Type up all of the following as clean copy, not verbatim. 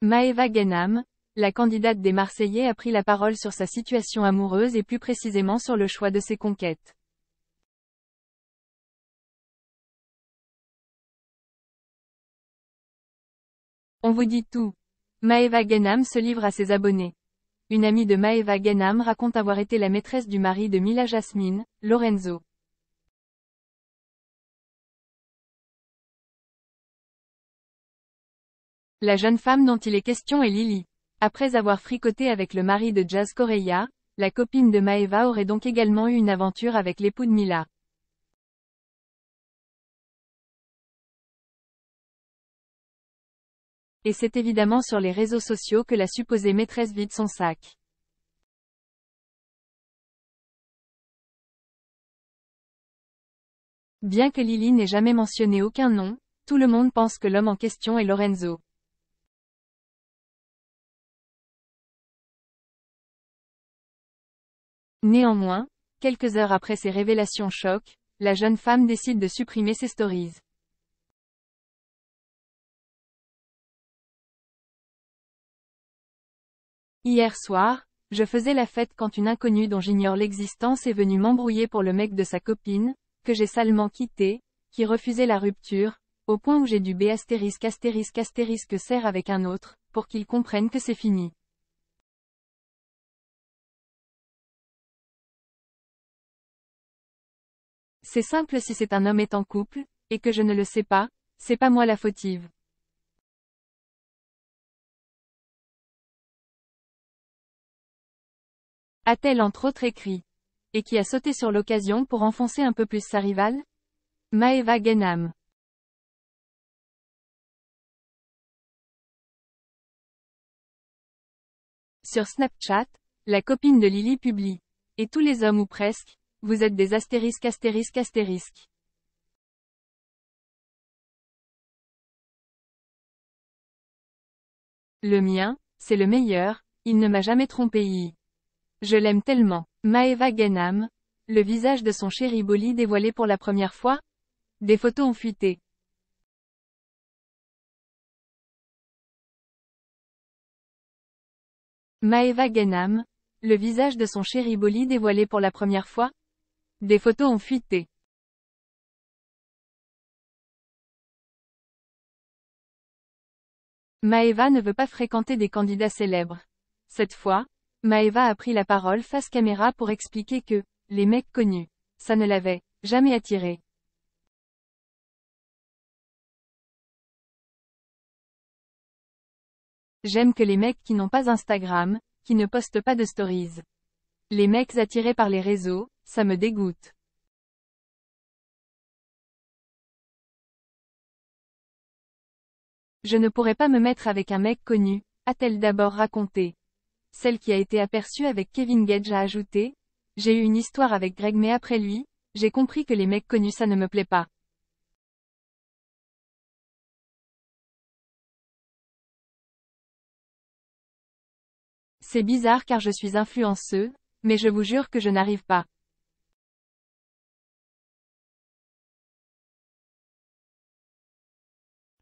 Maëva Guénam, la candidate des Marseillais a pris la parole sur sa situation amoureuse et plus précisément sur le choix de ses conquêtes. On vous dit tout. Maëva Guénam se livre à ses abonnés. Une amie de Maëva Guénam raconte avoir été la maîtresse du mari de Mila Jasmine, Lorenzo. La jeune femme dont il est question est Lily. Après avoir fricoté avec le mari de Jazz Correia, la copine de Maëva aurait donc également eu une aventure avec l'époux de Mila. Et c'est évidemment sur les réseaux sociaux que la supposée maîtresse vide son sac. Bien que Lily n'ait jamais mentionné aucun nom, tout le monde pense que l'homme en question est Lorenzo. Néanmoins, quelques heures après ces révélations choc, la jeune femme décide de supprimer ses stories. Hier soir, je faisais la fête quand une inconnue dont j'ignore l'existence est venue m'embrouiller pour le mec de sa copine, que j'ai salement quitté, qui refusait la rupture, au point où j'ai dû serre avec un autre, pour qu'il comprenne que c'est fini. C'est simple si c'est un homme est en couple, et que je ne le sais pas, c'est pas moi la fautive. A-t-elle entre autres écrit. Et qui a sauté sur l'occasion pour enfoncer un peu plus sa rivale? Maëva Guénam. Sur Snapchat, la copine de Lily publie. Et tous les hommes ou presque, vous êtes des astérisques. Le mien, c'est le meilleur, il ne m'a jamais trompé. Je l'aime tellement. Maëva Guénam, le visage de son chéri Bolly dévoilé pour la première fois? Des photos ont fuité. Maëva Guénam, le visage de son chéri Bolly dévoilé pour la première fois? Des photos ont fuité. Maëva ne veut pas fréquenter des candidats célèbres. Cette fois, Maëva a pris la parole face caméra pour expliquer que, les mecs connus, ça ne l'avait jamais attiré. J'aime que les mecs qui n'ont pas Instagram, qui ne postent pas de stories. Les mecs attirés par les réseaux, ça me dégoûte. Je ne pourrais pas me mettre avec un mec connu, a-t-elle d'abord raconté. Celle qui a été aperçue avec Kevin Gage a ajouté. J'ai eu une histoire avec Greg mais après lui, j'ai compris que les mecs connus ça ne me plaît pas. C'est bizarre car je suis influenceuse, mais je vous jure que je n'arrive pas.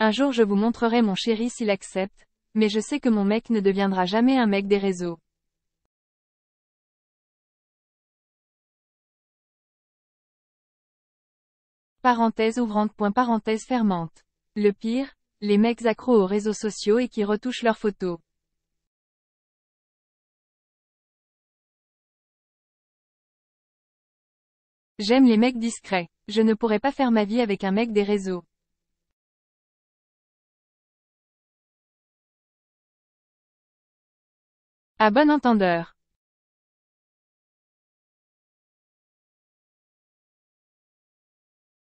Un jour je vous montrerai mon chéri s'il accepte, mais je sais que mon mec ne deviendra jamais un mec des réseaux. Parenthèse ouvrante. Parenthèse fermante. Le pire, les mecs accros aux réseaux sociaux et qui retouchent leurs photos. J'aime les mecs discrets. Je ne pourrais pas faire ma vie avec un mec des réseaux. À bon entendeur.